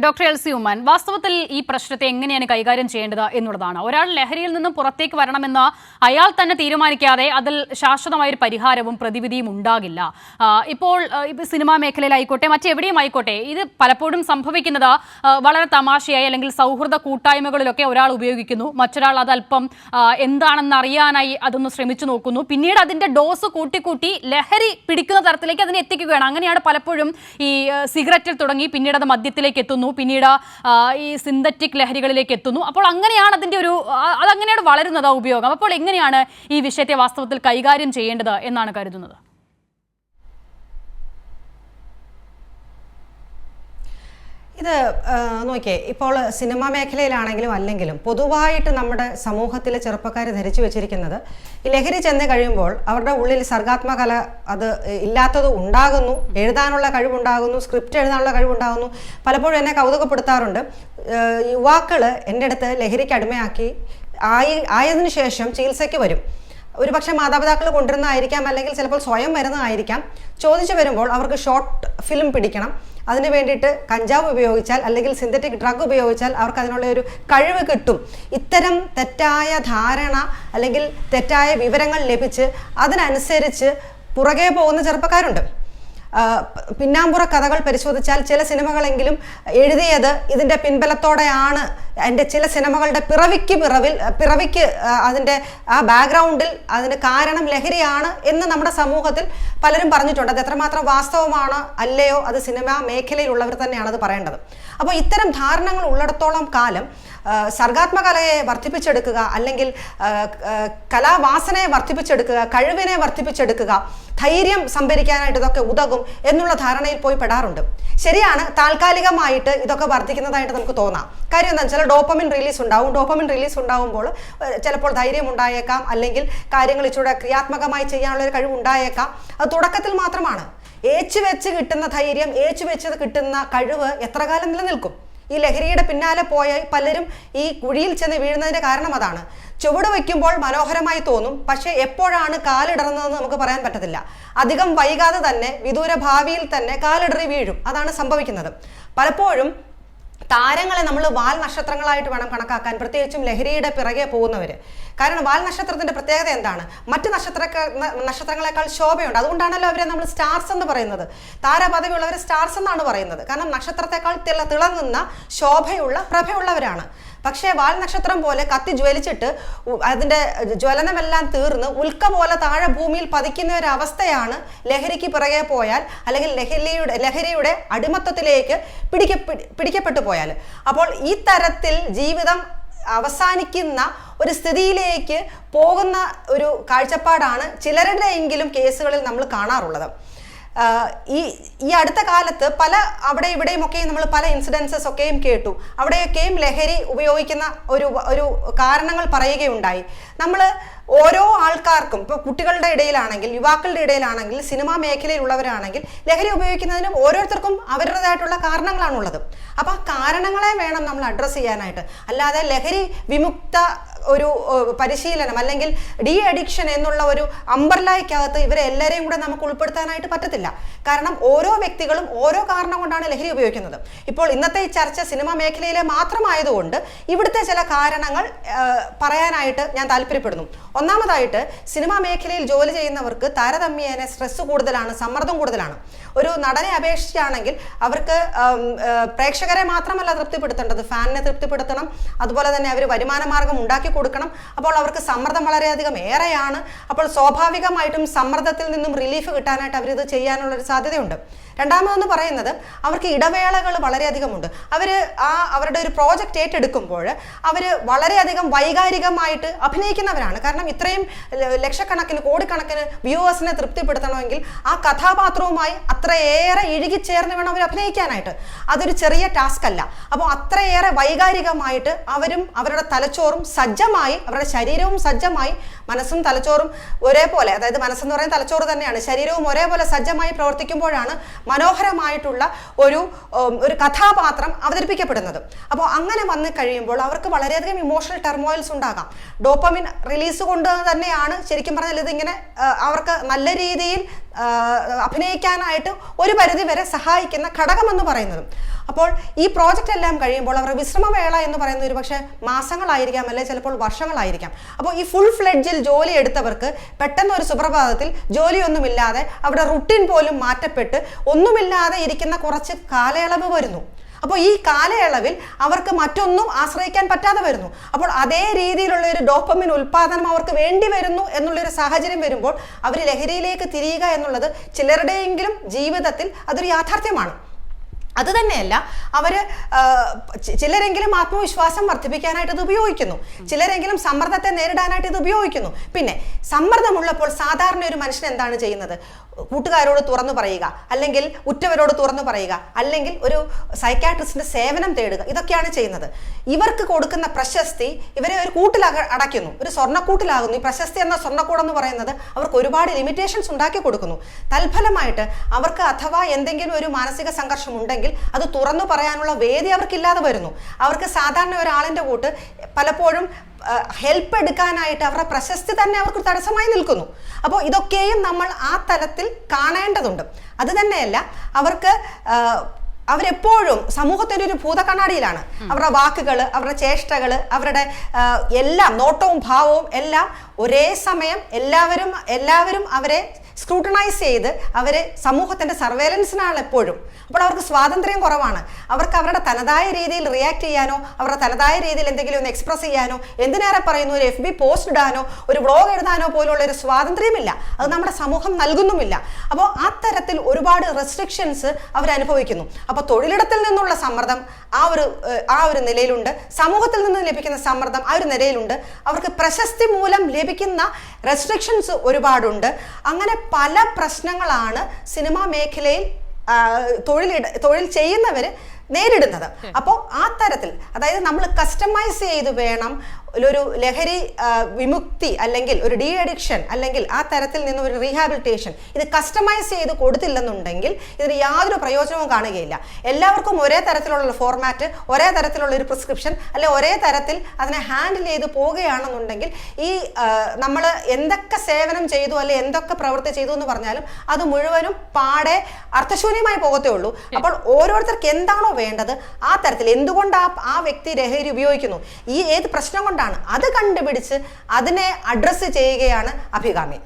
Doctor LC Oommen, വാസ്തവത്തിൽ ഈ പ്രശ്നത്തെ എങ്ങനെയാണ് കൈകാര്യം ചെയ്യേണ്ടത് എന്നുള്ളതാണ്. ഒരാൾ ലഹരിയിൽ നിന്നും പുറത്തേക്ക് വരണമെന്ന് അയാൾ തന്നെ തീരുമാനിക്കാതെ അതിൽ ശാശ്വതമായൊരു പരിഹാരവും പ്രതിവിധിയും ഉണ്ടാകില്ല. ഇപ്പോൾ സിനിമാ മേഖലയിലായിക്കോട്ടെ മറ്റെവിടെയും ആയിക്കോട്ടെ, ഇത് പലപ്പോഴും സംഭവിക്കുന്നത് വളരെ തമാശയായി അല്ലെങ്കിൽ സൗഹൃദ കൂട്ടായ്മകളിലൊക്കെ ഒരാൾ ഉപയോഗിക്കുന്നു, മറ്റൊരാൾ അതല്പം എന്താണെന്ന് അറിയാനായി അതൊന്ന് ശ്രമിച്ചു നോക്കുന്നു, പിന്നീട് അതിൻ്റെ ഡോസ് കൂട്ടിക്കൂട്ടി ലഹരി പിടിക്കുന്ന തരത്തിലേക്ക് അതിനെ എത്തിക്കുകയാണ്. അങ്ങനെയാണ് പലപ്പോഴും ഈ സിഗരറ്റിൽ തുടങ്ങി പിന്നീട് അത് മദ്യത്തിലേക്ക് എത്തുന്നു, പിന്നീട് ഈ സിന്തറ്റിക് ലഹരികളിലേക്ക് എത്തുന്നു. അപ്പോൾ അങ്ങനെയാണ് അതങ്ങനെയാണ് വളരുന്നത് ഉപയോഗം. അപ്പോൾ എങ്ങനെയാണ് ഈ വിഷയത്തെ വാസ്തവത്തിൽ കൈകാര്യം ചെയ്യേണ്ടത് എന്നാണ് കരുതുന്നത്? ഇത് നോക്കിയേ, ഇപ്പോൾ സിനിമാ മേഖലയിലാണെങ്കിലും അല്ലെങ്കിലും പൊതുവായിട്ട് നമ്മുടെ സമൂഹത്തിലെ ചെറുപ്പക്കാർ ധരിച്ചു വെച്ചിരിക്കുന്നത് ഈ ലഹരി ചെന്ന് കഴിയുമ്പോൾ അവരുടെ ഉള്ളിൽ സർഗാത്മകല അത് ഇല്ലാത്തത് ഉണ്ടാകുന്നു, എഴുതാനുള്ള കഴിവുണ്ടാകുന്നു, സ്ക്രിപ്റ്റ് എഴുതാനുള്ള കഴിവുണ്ടാകുന്നു. പലപ്പോഴും എന്നെ കൗതുകപ്പെടുത്താറുണ്ട്. യുവാക്കൾ എൻ്റെ അടുത്ത് ലഹരിക്ക് അടിമയാക്കി ആയതിനു ശേഷം ചികിത്സയ്ക്ക് വരും. ഒരു പക്ഷേ മാതാപിതാക്കൾ കൊണ്ടുവരുന്നതായിരിക്കാം, അല്ലെങ്കിൽ ചിലപ്പോൾ സ്വയം വരുന്നതായിരിക്കാം. ചോദിച്ചു വരുമ്പോൾ അവർക്ക് ഷോർട്ട് ഫിലിം പിടിക്കണം, അതിന് വേണ്ടിയിട്ട് കഞ്ചാവ് ഉപയോഗിച്ചാൽ അല്ലെങ്കിൽ സിന്തറ്റിക് ഡ്രഗ് ഉപയോഗിച്ചാൽ അവർക്ക് അതിനുള്ള ഒരു കഴിവ് കിട്ടും. ഇത്തരം തെറ്റായ ധാരണ അല്ലെങ്കിൽ തെറ്റായ വിവരങ്ങൾ ലഭിച്ച് അതിനനുസരിച്ച് പുറകെ പോകുന്ന ചെറുപ്പക്കാരുണ്ട്. പിന്നാമ്പുറ കഥകൾ പരിശോധിച്ചാൽ ചില സിനിമകളെങ്കിലും എഴുതിയത് ഇതിൻ്റെ പിൻബലത്തോടെയാണ്. എൻ്റെ ചില സിനിമകളുടെ പിറവിക്ക് അതിൻ്റെ ആ ബാക്ക്ഗ്രൗണ്ടിൽ അതിന് കാരണം ലഹരിയാണ് എന്ന് നമ്മുടെ സമൂഹത്തിൽ പലരും പറഞ്ഞിട്ടുണ്ട്. അത് എത്രമാത്രം വാസ്തവമാണ് അല്ലയോ അത് സിനിമാ മേഖലയിലുള്ളവർ തന്നെയാണ് അത് പറയേണ്ടത്. അപ്പോൾ ഇത്തരം ധാരണകൾ ഉള്ളിടത്തോളം കാലം സർഗാത്മകലയെ വർദ്ധിപ്പിച്ചെടുക്കുക, അല്ലെങ്കിൽ കലാവാസനയെ വർദ്ധിപ്പിച്ചെടുക്കുക, കഴിവിനെ വർദ്ധിപ്പിച്ചെടുക്കുക, ധൈര്യം സംഭരിക്കാനായിട്ട് ഇതൊക്കെ ഉതകും എന്നുള്ള ധാരണയിൽ പോയി പെടാറുണ്ട്. ശരിയാണ്, താൽക്കാലികമായിട്ട് ഇതൊക്കെ വർദ്ധിക്കുന്നതായിട്ട് നമുക്ക് തോന്നാം. കാര്യം എന്താ വെച്ചാൽ ഡോപ്പമിൻ റിലീസ് ഉണ്ടാവും. ഡോപ്പമിൻ റിലീസ് ഉണ്ടാവുമ്പോൾ ചിലപ്പോൾ ധൈര്യം ഉണ്ടായേക്കാം, അല്ലെങ്കിൽ കാര്യങ്ങൾ ഇച്ചിരി ക്രിയാത്മകമായി ചെയ്യാനുള്ളൊരു കഴിവ് ഉണ്ടായേക്കാം. അത് തുടക്കത്തിൽ മാത്രമാണ്. ഏച്ചുവെച്ച് കിട്ടുന്ന ധൈര്യം, ഏച്ചുവെച്ച് കിട്ടുന്ന കഴിവ് എത്ര കാലം നിലനിൽക്കും? ഈ ലഹരിയുടെ പിന്നാലെ പോയ പലരും ഈ കുഴിയിൽ ചെന്ന് വീഴുന്നതിൻ്റെ കാരണം അതാണ്. ചുവട് വയ്ക്കുമ്പോൾ മനോഹരമായി തോന്നും, പക്ഷേ എപ്പോഴാണ് കാലിടറുന്നതെന്ന് നമുക്ക് പറയാൻ പറ്റത്തില്ല. അധികം വൈകാതെ തന്നെ വിദൂര ഭാവിയിൽ തന്നെ കാലിടറി വീഴും. അതാണ് സംഭവിക്കുന്നത്. പലപ്പോഴും താരങ്ങളെ നമ്മൾ വാൽ നക്ഷത്രങ്ങളായിട്ട് വേണം കണക്കാക്കാൻ, പ്രത്യേകിച്ചും ലഹരിയുടെ പിറകെ പോകുന്നവർ. കാരണം വാൽ നക്ഷത്രത്തിൻ്റെ പ്രത്യേകത എന്താണ്? മറ്റ് നക്ഷത്രങ്ങളെക്കാൾ ശോഭയുണ്ട്. അതുകൊണ്ടാണല്ലോ അവരെ നമ്മൾ സ്റ്റാർസ് എന്ന് പറയുന്നത്. താരപദവിയുള്ളവർ സ്റ്റാർസ് എന്നാണ് പറയുന്നത്. കാരണം നക്ഷത്രത്തെക്കാൾ തിളങ്ങുന്ന ശോഭയുള്ള പ്രഭയുള്ളവരാണ്. പക്ഷേ വാൽ നക്ഷത്രം പോലെ കത്തി ജ്വലിച്ചിട്ട് അതിൻ്റെ ജ്വലനമെല്ലാം തീർന്ന് ഉൽക്ക പോലെ താഴെ ഭൂമിയിൽ പതിക്കുന്ന ഒരു അവസ്ഥയാണ് ലഹരിക്ക് പിറകെ പോയാൽ, അല്ലെങ്കിൽ ലഹരിയുടെ അടിമത്തത്തിലേക്ക് പിടിക്കപ്പെട്ടു പോയാൽ. അപ്പോൾ ഈ തരത്തിൽ ജീവിതം അവസാനിക്കുന്ന ഒരു സ്ഥിതിയിലേക്ക് പോകുന്ന ഒരു കാഴ്ചപ്പാടാണ് ചിലരുടെയെങ്കിലും കേസുകളിൽ നമ്മൾ കാണാറുള്ളത്. ഈ അടുത്ത കാലത്ത് അവിടെ ഇവിടെയും ഒക്കെയും നമ്മൾ പല ഇൻസിഡൻസസ് ഒക്കെയും കേട്ടു. അവിടെയൊക്കെയും ലഹരി ഉപയോഗിക്കുന്ന ഒരു കാരണങ്ങൾ പറയുകയുണ്ടായി. നമ്മൾ ഓരോ ആൾക്കാർക്കും, ഇപ്പോൾ കുട്ടികളുടെ ഇടയിലാണെങ്കിൽ, യുവാക്കളുടെ ഇടയിലാണെങ്കിൽ, സിനിമാ മേഖലയിലുള്ളവരാണെങ്കിൽ ലഹരി ഉപയോഗിക്കുന്നതിനും ഓരോരുത്തർക്കും അവരുടേതായിട്ടുള്ള കാരണങ്ങളാണുള്ളത്. അപ്പോൾ ആ കാരണങ്ങളെ വേണം നമ്മൾ അഡ്രസ്സ് ചെയ്യാനായിട്ട്. അല്ലാതെ ലഹരി വിമുക്ത ഒരു പരിശീലനം അല്ലെങ്കിൽ ഡി അഡിക്ഷൻ എന്നുള്ള ഒരു അംബർലയ്ക്കകത്ത് ഇവരെ എല്ലാവരെയും കൂടെ നമുക്ക് ഉൾപ്പെടുത്താനായിട്ട് പറ്റത്തില്ല. കാരണം ഓരോ വ്യക്തികളും ഓരോ കാരണം കൊണ്ടാണ് ലഹരി ഉപയോഗിക്കുന്നത്. ഇപ്പോൾ ഇന്നത്തെ ഈ ചർച്ച സിനിമാ മേഖലയിലെ മാത്രമായതുകൊണ്ട് ഇവിടുത്തെ ചില കാരണങ്ങൾ പറയാനായിട്ട് ഞാൻ താല്പര്യപ്പെടുന്നു. ഒന്നാമതായിട്ട്, സിനിമാ മേഖലയിൽ ജോലി ചെയ്യുന്നവർക്ക് താരതമ്യേന സ്ട്രെസ് കൂടുതലാണ്, സമ്മർദ്ദം കൂടുതലാണ്. ഒരു നടനെ അപേക്ഷിച്ചാണെങ്കിൽ അവർക്ക് പ്രേക്ഷകരെ മാത്രമല്ല തൃപ്തിപ്പെടുത്തേണ്ടത്, ഫാനിനെ തൃപ്തിപ്പെടുത്തണം, അതുപോലെ തന്നെ അവർ വരുമാന മാർഗം ഉണ്ടാക്കി കൊടുക്കണം. അപ്പോൾ അവർക്ക് സമ്മർദ്ദം വളരെയധികം ഏറെയാണ്. അപ്പോൾ സ്വാഭാവികമായിട്ടും സമ്മർദ്ദത്തിൽ നിന്നും റിലീഫ് കിട്ടാനായിട്ട് അവരിത് ചെയ്യാനുള്ളൊരു സാധ്യതയുണ്ട്. രണ്ടാമതെന്ന് പറയുന്നത്, അവർക്ക് ഇടവേളകൾ വളരെയധികമുണ്ട്. അവരുടെ ഒരു പ്രോജക്റ്റ് ഏറ്റെടുക്കുമ്പോൾ അവർ വളരെയധികം വൈകാരികമായിട്ട് അഭിനയിക്കുന്നവരാണ്. കാരണം ഇത്രയും ലക്ഷക്കണക്കിന് കോടിക്കണക്കിന് വ്യൂവേഴ്സിനെ തൃപ്തിപ്പെടുത്തണമെങ്കിൽ ആ കഥാപാത്രവുമായി അത്രയേറെ ഇഴുകിച്ചേർന്ന് വേണം അവർ അഭിനയിക്കാനായിട്ട്. അതൊരു ചെറിയ ടാസ്ക് അല്ല. അപ്പോൾ അത്രയേറെ വൈകാരികമായിട്ട് അവരും അവരുടെ തലച്ചോറും സജ്ജമായി, അവരുടെ ശരീരവും സജ്ജമായി, മനസ്സും തലച്ചോറും ഒരേപോലെ, അതായത് മനസ്സെന്ന് പറയുന്ന തലച്ചോറ് തന്നെയാണ്, ശരീരവും ഒരേപോലെ സജ്ജമായി പ്രവർത്തിക്കുമ്പോഴാണ് മനോഹരമായിട്ടുള്ള ഒരു കഥാപാത്രം അവതരിപ്പിക്കപ്പെടുന്നത്. അപ്പോൾ അങ്ങനെ വന്നു കഴിയുമ്പോൾ അവർക്ക് വളരെയധികം ഇമോഷണൽ ടെർമോയിൽസ് ഉണ്ടാകാം. ഡോപ്പമിൻ റിലീസ് കൊണ്ട് തന്നെയാണ് ശരിക്കും പറഞ്ഞാൽ ഇതിങ്ങനെ അവർക്ക് നല്ല രീതിയിൽ അഭിനയിക്കാനായിട്ട് ഒരു പരിധി വരെ സഹായിക്കുന്ന ഘടകമെന്ന് പറയുന്നത്. അപ്പോൾ ഈ പ്രോജക്റ്റ് എല്ലാം കഴിയുമ്പോൾ അവരുടെ വിശ്രമവേള എന്ന് പറയുന്നത് ഒരു പക്ഷേ മാസങ്ങളായിരിക്കാം, അല്ലെങ്കിൽ ചിലപ്പോൾ വർഷങ്ങളായിരിക്കാം. അപ്പോൾ ഈ ഫുൾ ഫ്ലെഡ്ജിൽ ജോലി എടുത്തവർക്ക് പെട്ടെന്ന് ഒരു സുപ്രഭാതത്തിൽ ജോലിയൊന്നുമില്ലാതെ അവരുടെ റുട്ടീൻ പോലും മാറ്റപ്പെട്ട് ഒന്നുമില്ലാതെ ഇരിക്കുന്ന കുറച്ച് കാലയളവ് വരുന്നു. അപ്പോൾ ഈ കാലയളവിൽ അവർക്ക് മറ്റൊന്നും ആശ്രയിക്കാൻ പറ്റാതെ വരുന്നു. അപ്പോൾ അതേ രീതിയിലുള്ള ഒരു ഡോപ്പമിൻ ഉൽപ്പാദനം അവർക്ക് വേണ്ടി വരുന്നു എന്നുള്ളൊരു സാഹചര്യം വരുമ്പോൾ അവർ ലഹരിയിലേക്ക് തിരിയുക എന്നുള്ളത് ചിലരുടെയെങ്കിലും ജീവിതത്തിൽ അതൊരു യാഥാർത്ഥ്യമാണ്. അത് തന്നെയല്ല, ചിലരെങ്കിലും ആത്മവിശ്വാസം വർദ്ധിപ്പിക്കാനായിട്ട് ഇത് ഉപയോഗിക്കുന്നു, ചിലരെങ്കിലും സമ്മർദ്ദത്തെ നേരിടാനായിട്ട് ഇത് ഉപയോഗിക്കുന്നു. പിന്നെ സമ്മർദ്ദമുള്ളപ്പോൾ സാധാരണ ഒരു മനുഷ്യൻ എന്താണ് ചെയ്യുന്നത്? കൂട്ടുകാരോട് തുറന്നു പറയുക, അല്ലെങ്കിൽ ഉറ്റവരോട് തുറന്നു പറയുക, അല്ലെങ്കിൽ ഒരു സൈക്കാട്രിസ്റ്റിന്റെ സേവനം തേടുക, ഇതൊക്കെയാണ് ചെയ്യുന്നത്. ഇവർക്ക് കൊടുക്കുന്ന പ്രശസ്തി ഇവരെ ഒരു കൂട്ടിൽ അടയ്ക്കുന്നു, ഒരു സ്വർണ്ണക്കൂട്ടിലാകുന്നു. ഈ പ്രശസ്തി എന്ന സ്വർണ്ണക്കൂടെന്ന് പറയുന്നത് അവർക്ക് ഒരുപാട് ലിമിറ്റേഷൻസ് ഉണ്ടാക്കി കൊടുക്കുന്നു. തൽഫലമായിട്ട് അവർക്ക് അഥവാ എന്തെങ്കിലും ഒരു മാനസിക സംഘർഷം ഉണ്ടെങ്കിൽ അത് തുറന്നു പറയാനുള്ള വേദി അവർക്കില്ലാതെ വരുന്നു. അവർക്ക് സാധാരണ ഒരാളിൻ്റെ കൂട്ട് പലപ്പോഴും ഹെൽപ്പ് എടുക്കാനായിട്ട് അവരുടെ പ്രശസ്തി തന്നെ അവർക്ക് തടസ്സമായി നിൽക്കുന്നു. അപ്പോൾ ഇതൊക്കെയും നമ്മൾ ആ തലത്തിൽ കാണേണ്ടതുണ്ട്. അത് തന്നെയല്ല, അവരെപ്പോഴും സമൂഹത്തിൻ്റെ ഒരു ഭൂതക്കണ്ണാടിയിലാണ്. അവരുടെ വാക്കുകൾ, അവരുടെ ചേഷ്ടകൾ, അവരുടെ എല്ലാം നോട്ടവും ഭാവവും എല്ലാം ഒരേ സമയം എല്ലാവരും അവരെ സ്ക്രൂട്ടനൈസ് ചെയ്ത് അവരെ സമൂഹത്തിൻ്റെ സർവേലൻസിനാണ് എപ്പോഴും. അപ്പോൾ അവർക്ക് സ്വാതന്ത്ര്യം കുറവാണ്. അവർക്ക് അവരുടെ തനതായ രീതിയിൽ റിയാക്ട് ചെയ്യാനോ അവരുടെ തനതായ രീതിയിൽ എന്തെങ്കിലും ഒന്ന് എക്സ്പ്രസ് ചെയ്യാനോ, എന്തിനേറെ പറയുന്നു ഒരു FB പോസ്റ്റ് ഇടാനോ ഒരു വ്ളോഗ് എഴുതാനോ പോലുള്ള ഒരു സ്വാതന്ത്ര്യമില്ല. അത് നമ്മുടെ സമൂഹം നൽകുന്നുമില്ല. അപ്പോൾ ആ തരത്തിൽ ഒരുപാട് റെസ്ട്രിക്ഷൻസ് അവരനുഭവിക്കുന്നു. അപ്പോൾ തൊഴിലിടത്തിൽ നിന്നുള്ള സമ്മർദ്ദം ആ ഒരു നിലയിലുണ്ട്, സമൂഹത്തിൽ നിന്ന് ലഭിക്കുന്ന സമ്മർദ്ദം ആ ഒരു നിലയിലുണ്ട്, അവർക്ക് പ്രശസ്തി മൂലം ലഭിക്കുന്ന റെസ്ട്രിക്ഷൻസ് ഒരുപാടുണ്ട്. അങ്ങനെ പല പ്രശ്നങ്ങളാണ് സിനിമാ മേഖലയിൽ തൊഴിൽ ചെയ്യുന്നവർ നേരിടുന്നത്. അപ്പോൾ ആ തരത്തിൽ, അതായത് നമ്മൾ കസ്റ്റമൈസ് ചെയ്ത് വേണം ഒരു ലഹരി വിമുക്തി അല്ലെങ്കിൽ ഒരു ഡി അഡിക്ഷൻ അല്ലെങ്കിൽ ആ തരത്തിൽ നിന്നും ഒരു റീഹാബിലിറ്റേഷൻ ഇത് കസ്റ്റമൈസ് ചെയ്ത് കൊടുത്തില്ലെന്നുണ്ടെങ്കിൽ ഇതിന് യാതൊരു പ്രയോജനവും കാണുകയില്ല. എല്ലാവർക്കും ഒരേ തരത്തിലുള്ള ഫോർമാറ്റ്, ഒരേ തരത്തിലുള്ള ഒരു പ്രിസ്ക്രിപ്ഷൻ, അല്ലെ ഒരേ തരത്തിൽ അതിനെ ഹാൻഡിൽ ചെയ്ത് പോവുകയാണെന്നുണ്ടെങ്കിൽ ഈ നമ്മൾ എന്തൊക്കെ സേവനം ചെയ്തു അല്ലെ എന്തൊക്കെ പ്രവൃത്തി ചെയ്തു എന്ന് പറഞ്ഞാലും അത് മുഴുവനും പാടെ അർത്ഥശൂന്യമായി പോകത്തേ ഉള്ളൂ. അപ്പോൾ ഓരോരുത്തർക്ക് എന്താണോ വേണ്ടത് ആ തരത്തിൽ, എന്തുകൊണ്ട് ആ വ്യക്തി ലഹരി ഉപയോഗിക്കുന്നു, ഈ ഏത് പ്രശ്നം കൊണ്ടാണ് അത് കണ്ടുപിടിച്ച് അതിനെ അഡ്രസ്സ് ചെയ്യുകയാണ് അഭികാമ്യം.